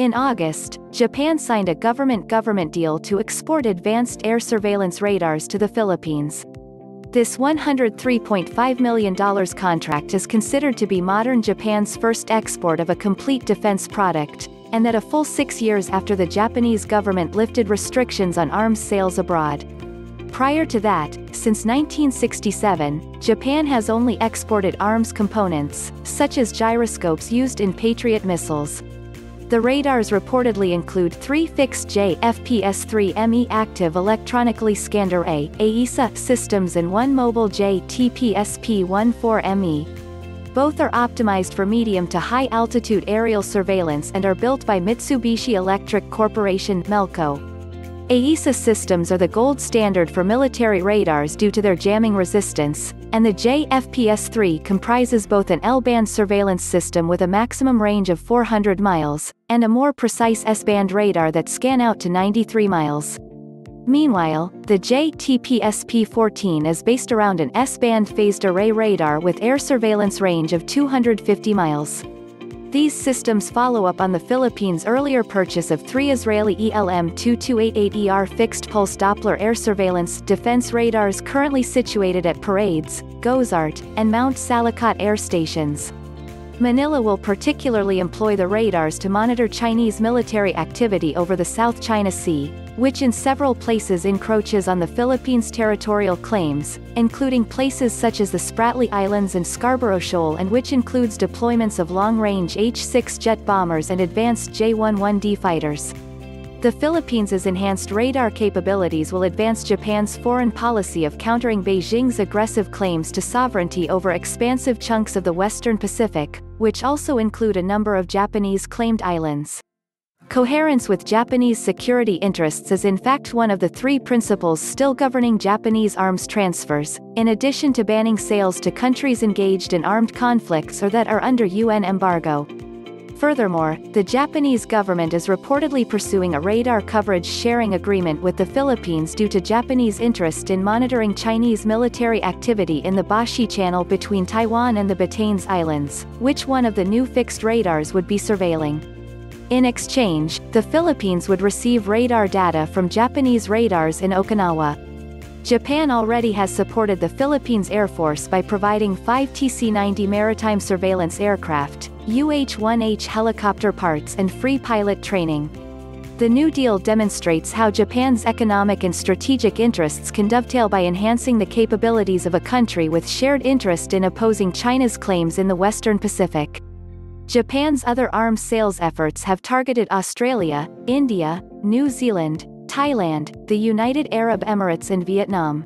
In August, Japan signed a government deal to export advanced air surveillance radars to the Philippines. This $103.5 million contract is considered to be modern Japan's first export of a complete defense product, and that a full 6 years after the Japanese government lifted restrictions on arms sales abroad. Prior to that, since 1967, Japan has only exported arms components, such as gyroscopes used in Patriot missiles. The radars reportedly include 3 fixed JFPS-3ME active electronically scanned array AESA systems and 1 mobile JTPSP-14ME. Both are optimized for medium to high-altitude aerial surveillance and are built by Mitsubishi Electric Corporation (MELCO). AESA systems are the gold standard for military radars due to their jamming resistance, and the JFPS-3 comprises both an L-band surveillance system with a maximum range of 400 miles, and a more precise S-band radar that scan out to 93 miles. Meanwhile, the JTPSP-14 is based around an S-band phased array radar with air surveillance range of 250 miles. These systems follow up on the Philippines' earlier purchase of 3 Israeli ELM-2288ER fixed pulse-doppler air surveillance defense radars currently situated at Parades, Gozart, and Mount Salakot air stations. Manila will particularly employ the radars to monitor Chinese military activity over the South China Sea, which in several places encroaches on the Philippines' territorial claims, including places such as the Spratley Islands and Scarborough Shoal, and which includes deployments of long-range H-6 jet bombers and advanced J-11D fighters. The Philippines' enhanced radar capabilities will advance Japan's foreign policy of countering Beijing's aggressive claims to sovereignty over expansive chunks of the Western Pacific, which also include a number of Japanese-claimed islands. Coherence with Japanese security interests is in fact one of the 3 principles still governing Japanese arms transfers, in addition to banning sales to countries engaged in armed conflicts or that are under UN embargo. Furthermore, the Japanese government is reportedly pursuing a radar coverage sharing agreement with the Philippines due to Japanese interest in monitoring Chinese military activity in the Bashi Channel between Taiwan and the Batanes Islands, which one of the new fixed radars would be surveilling. In exchange, the Philippines would receive radar data from Japanese radars in Okinawa. Japan already has supported the Philippines Air Force by providing 5 TC-90 maritime surveillance aircraft, UH-1H helicopter parts and free pilot training. The new deal demonstrates how Japan's economic and strategic interests can dovetail by enhancing the capabilities of a country with shared interest in opposing China's claims in the Western Pacific. Japan's other arms sales efforts have targeted Australia, India, New Zealand, Thailand, the United Arab Emirates and Vietnam.